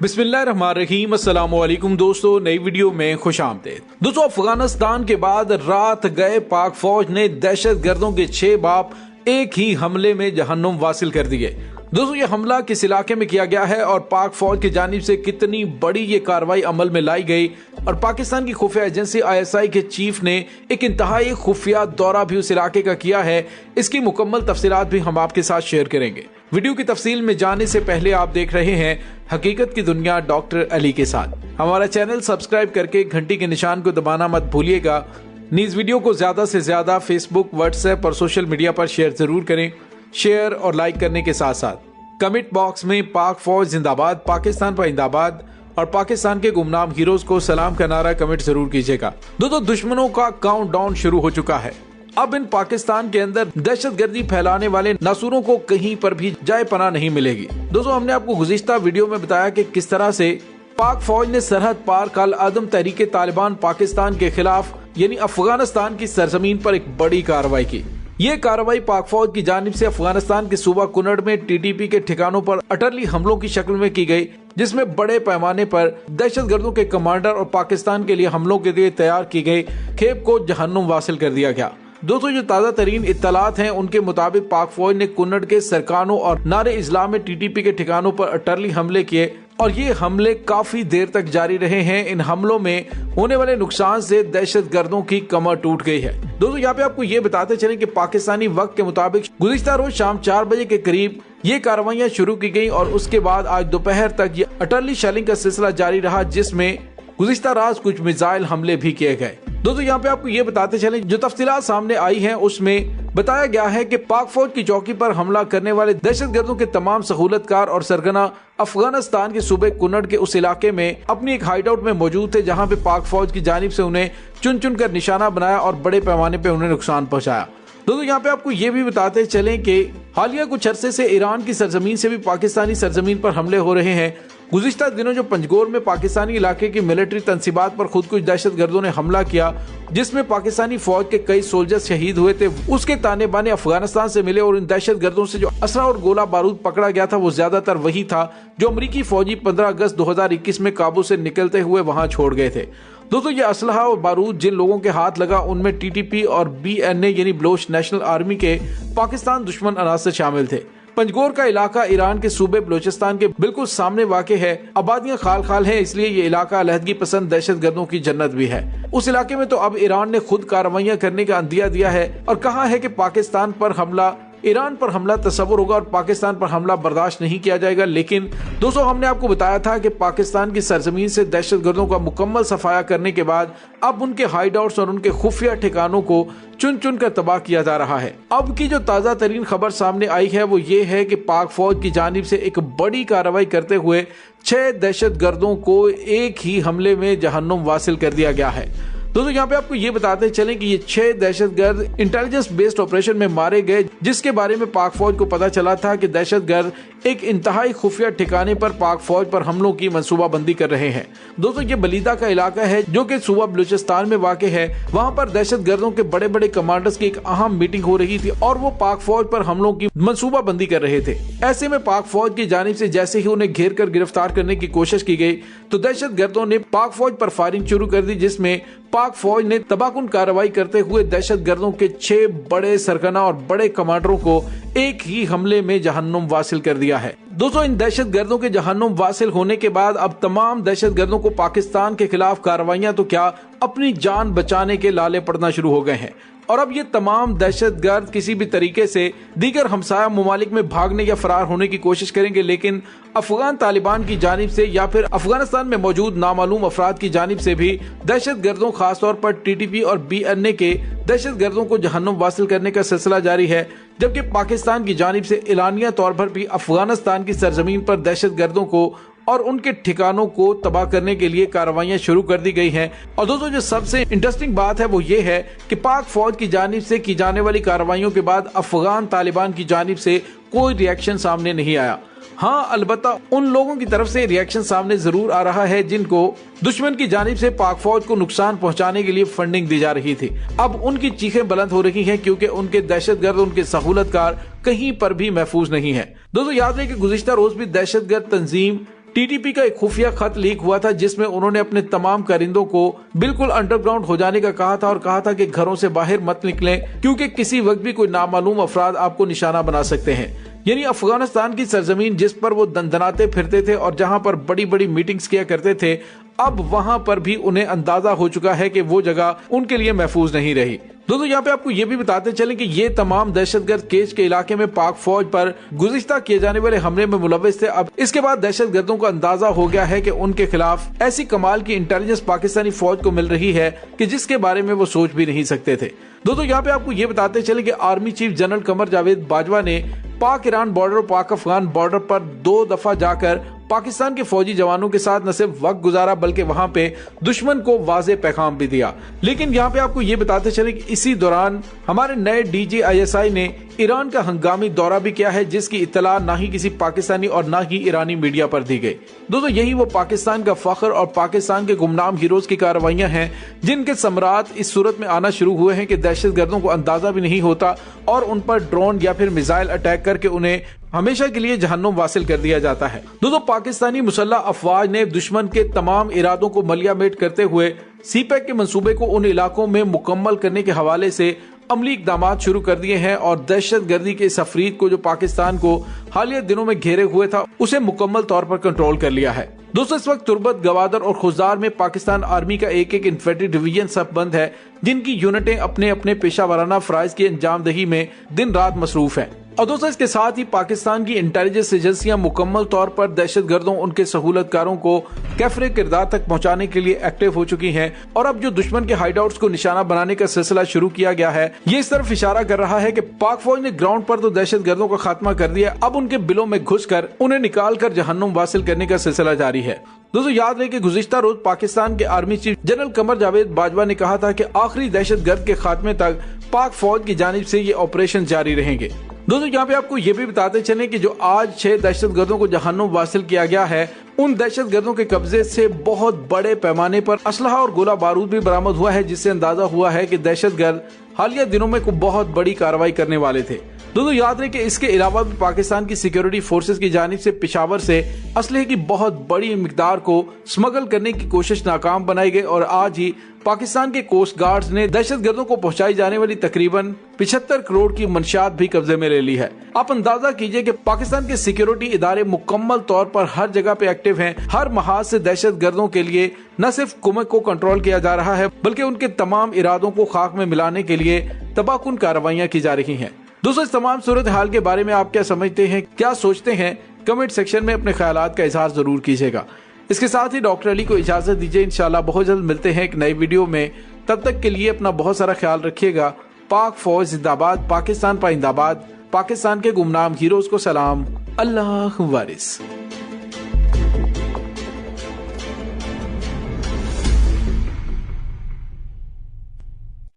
बिस्मिल्लाहिर्रहमानिर्रहीम। अस्सलाम वालेकुम दोस्तों, नई वीडियो में खुश आमदीद। दोस्तों, अफगानिस्तान के बाद रात गए पाक फौज ने दहशत गर्दों के 6 बाप एक ही हमले में जहन्नुम वासिल कर दिए। दोस्तों, ये हमला किस इलाके में किया गया है और पाक फौज की जानिब से कितनी बड़ी ये कार्रवाई अमल में लाई गई और पाकिस्तान की खुफिया एजेंसी ISI के चीफ ने एक इंतहाई खुफिया दौरा भी उस इलाके का किया है, इसकी मुकम्मल तफसीलात भी हम आपके साथ शेयर करेंगे। वीडियो की तफसील में जाने से पहले आप देख रहे हैं हकीकत की दुनिया डॉक्टर अली के साथ। हमारा चैनल सब्सक्राइब करके घंटी के निशान को दबाना मत भूलिएगा। न्यूज़ वीडियो को ज्यादा से ज्यादा फेसबुक, व्हाट्सएप और सोशल मीडिया पर शेयर जरूर करें। शेयर और लाइक करने के साथ साथ कमेंट बॉक्स में पाक फौज जिंदाबाद, पाकिस्तान पर जिंदाबाद और पाकिस्तान के गुमनाम हीरोज को सलाम का नारा कमेंट जरूर कीजिएगा। दोस्तों, दुश्मनों का काउंटडाउन शुरू हो चुका है। अब इन पाकिस्तान के अंदर दहशतगर्दी फैलाने वाले नासूरों को कहीं पर भी जाए पनाह नहीं मिलेगी। दोस्तों, हमने आपको गुज़िश्ता वीडियो में बताया कि किस तरह से पाक फौज ने सरहद पार कल आदम तहरीके तालिबान पाकिस्तान के खिलाफ यानी अफगानिस्तान की सरजमीन पर एक बड़ी कार्रवाई की। ये कार्रवाई पाक फौज की जानिब से अफगानिस्तान के सूबा कुनड़ में TTP के ठिकानों पर अटरली हमलों की शक्ल में की गई, जिसमें बड़े पैमाने पर दहशतगर्दों के कमांडर और पाकिस्तान के लिए हमलों के लिए तैयार की गई खेप को जहन्नुम वासिल कर दिया गया। दोस्तों, जो ताज़ा तरीन इत्तलात हैं उनके मुताबिक पाक फौज ने कुन्नड़ के सरकानों और नारे इस्लाम में TTP के ठिकानों पर अटरली हमले किए और ये हमले काफी देर तक जारी रहे हैं। इन हमलों में होने वाले नुकसान से दहशतगर्दों की कमर टूट गई है। दोस्तों, यहाँ पे आपको ये बताते चलें कि पाकिस्तानी वक्त के मुताबिक गुज़िश्ता रोज शाम 4 बजे के करीब ये कार्रवाइयां शुरू की गई और उसके बाद आज दोपहर तक ये अटरली शेलिंग का सिलसिला जारी रहा, जिसमें गुज़िश्ता रात कुछ मिसाइल हमले भी किए गए। दोस्तों, यहाँ पे आपको ये बताते चलें जो तफसीलात सामने आई हैं उसमें बताया गया है कि पाक फौज की चौकी पर हमला करने वाले दहशतगर्दों के तमाम सहूलतकार और सरगना अफगानिस्तान के सूबे कुन्नड़ के उस इलाके में अपनी एक हाइडआउट में मौजूद थे, जहां पे पाक फौज की जानिब से उन्हें चुन चुन कर निशाना बनाया और बड़े पैमाने पे उन्हें नुकसान पहुंचाया। दोस्तों, यहाँ पे आपको ये भी बताते चलें कि हालिया कुछ अरसे से ईरान की सरजमीन से भी पाकिस्तानी सरजमीन पर हमले हो रहे हैं। गुज़िश्ता दिनों जो पंजगोर में पाकिस्तानी इलाके की मिलिट्री तंसीबात पर खुद कुछ दहशतगर्दों ने हमला किया, जिसमें पाकिस्तानी फौज के कई सोल्जर्स शहीद हुए थे, उसके ताने बाने अफगानिस्तान से मिले और इन दहशतगर्दों से जो असला और गोला बारूद पकड़ा गया था वो ज्यादातर वही था जो अमरीकी फौजी 15 अगस्त 2021 में काबू से निकलते हुए वहां छोड़ गए थे। दोस्तों, ये असलहा और बारूद जिन लोगों के हाथ लगा उनमें TTP और BNA यानी बलोच नेशनल आर्मी के पाकिस्तान दुश्मन अनासर शामिल थे। पंजगोर का इलाका ईरान के सूबे बलोचिस्तान के बिल्कुल सामने वाक़ है। आबादियां खाल खाल हैं, इसलिए ये इलाका अलहदगी पसंद दहशतगर्दों की जन्नत भी है। उस इलाके में तो अब ईरान ने खुद कार्रवाइयां करने का अंदिया दिया है और कहा है कि पाकिस्तान पर हमला, ईरान पर हमला तस्वुर होगा और पाकिस्तान पर हमला बर्दाश्त नहीं किया जाएगा। लेकिन दोस्तों, हमने आपको बताया था कि पाकिस्तान की सरजमीन से दहशतगर्दों का मुकम्मल सफाया करने के बाद अब उनके हाइडआउट्स और उनके खुफिया ठिकानों को चुन चुन कर तबाह किया जा रहा है। अब की जो ताज़ा तरीन खबर सामने आई है वो ये है कि पाक फौज की जानिब से एक बड़ी कार्रवाई करते हुए 6 दहशतगर्दों को एक ही हमले में जहन्नुम वासिल कर दिया गया है। दोस्तों, यहाँ पे आपको ये बताते चलें कि ये 6 दहशतगर्द इंटेलिजेंस बेस्ड ऑपरेशन में मारे गए, जिसके बारे में पाक फौज को पता चला था कि दहशतगर्द एक इंतहाई खुफिया ठिकाने पर पाक फौज पर हमलों की मंसूबाबंदी कर रहे हैं। दोस्तों, ये बलीदा का इलाका है जो कि सूबा बलूचिस्तान में वाक़ है। वहाँ पर दहशतगर्दों के बड़े बड़े कमांडर्स की एक अहम मीटिंग हो रही थी और वो पाक फौज पर हमलों की मंसूबाबंदी कर रहे थे। ऐसे में पाक फौज की जानिब से जैसे ही उन्हें घेर कर गिरफ्तार करने की कोशिश की गई तो दहशतगर्दों ने पाक फौज पर फायरिंग शुरू कर दी, जिसमें पाक फौज ने तबाहकुन कार्रवाई करते हुए दहशतगर्दों के 6 बड़े सरगना और बड़े कमांडरों को एक ही हमले में जहन्नुम वासिल कर दिया है। दोस्तों, इन दहशतगर्दों के जहन्नुम वासिल होने के बाद अब तमाम दहशतगर्दों को पाकिस्तान के खिलाफ कार्रवाइयां तो क्या अपनी जान बचाने के लाले पड़ना शुरू हो गए हैं और अब ये तमाम दहशतगर्द किसी भी तरीके से दीगर हमसाया ममालिक में भागने या फरार होने की कोशिश करेंगे, लेकिन अफगान तालिबान की जानिब से या फिर अफगानिस्तान में मौजूद नामालूम अफराद की जानिब से भी दहशतगर्दों खासतौर पर TTP और BNA के दहशतगर्दों को जहन्नुम वासिल करने का सिलसिला जारी है, जबकि पाकिस्तान की जानिब से एलानिया तौर पर भी अफगानिस्तान की सरजमीन पर दहशतगर्दों को और उनके ठिकानों को तबाह करने के लिए कार्रवाइयां शुरू कर दी गई हैं। और दोस्तों जो सबसे इंटरेस्टिंग बात है वो ये है कि पाक फौज की जानिब से की जाने वाली कार्रवाइयों के बाद अफगान तालिबान की जानिब से कोई रिएक्शन सामने नहीं आया। हाँ, अलबत्ता उन लोगों की तरफ से रिएक्शन सामने जरूर आ रहा है जिनको दुश्मन की जानिब से पाक फौज को नुकसान पहुंचाने के लिए फंडिंग दी जा रही थी। अब उनकी चीखें बुलंद हो रही हैं क्योंकि उनके दहशतगर्द, उनके सहूलतकार कहीं पर भी महफूज नहीं है। दोस्तों याद रहे कि गुज़िश्ता रोज भी दहशतगर्द तंजीम टीटीपी का एक खुफिया खत लीक हुआ था जिसमें उन्होंने अपने तमाम कारिंदों को बिल्कुल अंडरग्राउंड हो जाने का कहा था और कहा था कि घरों से बाहर मत निकलें क्योंकि किसी वक्त भी कोई नामालूम अफराद आपको निशाना बना सकते हैं। यानी अफगानिस्तान की सरजमीन जिस पर वो दंदनाते फिरते थे और जहां पर बड़ी बड़ी मीटिंग्स किया करते थे, अब वहां पर भी उन्हें अंदाजा हो चुका है कि वो जगह उनके लिए महफूज नहीं रही। दोस्तों यहाँ पे आपको ये भी बताते चलें कि ये तमाम दहशतगर्द केच के इलाके में पाक फौज पर गुज़िश्ता किए जाने वाले हमले में मुलव्विस थे। अब इसके बाद दहशतगर्दों को अंदाजा हो गया है कि उनके खिलाफ ऐसी कमाल की इंटेलिजेंस पाकिस्तानी फौज को मिल रही है कि जिसके बारे में वो सोच भी नहीं सकते थे। दोस्तों यहाँ पे आपको ये बताते चले कि army chief general Qamar Javed Bajwa ने पाक ईरान बॉर्डर और पाक अफगान बॉर्डर पर 2 दफा जाकर पाकिस्तान के फौजी जवानों के साथ न सिर्फ वक्त गुजारा बल्कि वहां पे दुश्मन को वाज़े पैगाम भी दिया। लेकिन यहाँ पे आपको ये बताते चले कि इसी दौरान हमारे नए डीजी ISI ने ईरान का हंगामी दौरा भी किया है जिसकी इत्तला ना ही किसी पाकिस्तानी और ना ही ईरानी मीडिया पर दी गई। दोस्तों यही वो पाकिस्तान का फख्र और पाकिस्तान के गुमनाम हीरोज की कार्रवाइयां हैं जिनके समरात इस सूरत में आना शुरू हुए हैं कि दहशतगर्दों को अंदाजा भी नहीं होता और उन पर ड्रोन या फिर मिसाइल अटैक करके उन्हें हमेशा के लिए जहन्नुम वासिल कर दिया जाता है। दोस्तों पाकिस्तानी मुसल्लह अफवाज ने दुश्मन के तमाम इरादों को मलियामेट करते हुए सीपैक के मंसूबे को उन इलाकों में मुकम्मल करने के हवाले से अमली इकदाम शुरू कर दिए हैं और दहशतगर्दी के इस अफरीद को जो पाकिस्तान को हालिया दिनों में घेरे हुए था उसे मुकम्मल तौर पर कंट्रोल कर लिया है। दोस्तों इस वक्त तुर्बत, गवादर और खुजार में पाकिस्तान आर्मी का एक इन्फेंट्री डिवीजन सब बंद है जिनकी यूनिटें अपने अपने पेशा वाराना फराइज की अंजामदही में दिन रात मसरूफ है। और दोस्तों इसके साथ ही पाकिस्तान की इंटेलिजेंस एजेंसियां मुकम्मल तौर पर दहशतगर्दों, उनके सहूलतकारों को कैफरे किरदार तक पहुंचाने के लिए एक्टिव हो चुकी हैं और अब जो दुश्मन के हाइडआउट्स को निशाना बनाने का सिलसिला शुरू किया गया है ये इस तरफ इशारा कर रहा है कि पाक फौज ने ग्राउंड पर तो दहशतगर्दों का खात्मा कर दिया, अब उनके बिलों में घुसकर उन्हें निकाल कर जहन्नुम वासिल करने का सिलसिला जारी है। दोस्तों याद रहे कि गुज़िश्ता रोज पाकिस्तान के army chief general Qamar Javed Bajwa ने कहा था कि आखिरी दहशतगर्द के खात्मे तक पाक फौज की जानिब से ये ऑपरेशन जारी रहेंगे। दोस्तों यहाँ पे आपको ये भी बताते चले कि जो आज 6 दहशतगर्दों को जहन्नुम वासिल किया गया है उन दहशतगर्दों के कब्जे से बहुत बड़े पैमाने पर असलहा और गोला बारूद भी बरामद हुआ है जिससे अंदाजा हुआ है कि दहशतगर्द हालिया दिनों में कोई बहुत बड़ी कार्रवाई करने वाले थे। दोस्तों याद रहे कि इसके अलावा भी पाकिस्तान की सिक्योरिटी फोर्सेस की जानिब से पेशावर से असलहे की बहुत बड़ी मिकदार को स्मगल करने की कोशिश नाकाम बनाई गई और आज ही पाकिस्तान के कोस्ट गार्ड्स ने दहशतगर्दों को पहुंचाई जाने वाली तकरीबन 75 करोड़ की मंशियात भी कब्जे में ले ली है। आप अंदाजा कीजिए कि पाकिस्तान के सिक्योरिटी इदारे मुकम्मल तौर पर हर जगह पे एक्टिव हैं। हर महाज से दहशतगर्दों के लिए न सिर्फ कुमक को कंट्रोल किया जा रहा है बल्कि उनके तमाम इरादों को खाक में मिलाने के लिए तबाहकुन कार्रवाइयां की जा रही हैं। दोस्तों इस तमाम सूरत हाल के बारे में आप क्या समझते हैं, क्या सोचते हैं, कमेंट सेक्शन में अपने ख्यालात का इजहार जरूर कीजिएगा। इसके साथ ही डॉक्टर अली को इजाजत दीजिए, इंशाल्लाह बहुत जल्द मिलते हैं एक नई वीडियो में। तब तक के लिए अपना बहुत सारा ख्याल रखिएगा। पाक फौज जिंदाबाद, पाकिस्तान पाइंदाबाद, पाकिस्तान के गुमनाम हीरोज को सलाम, अल्लाह वारिस।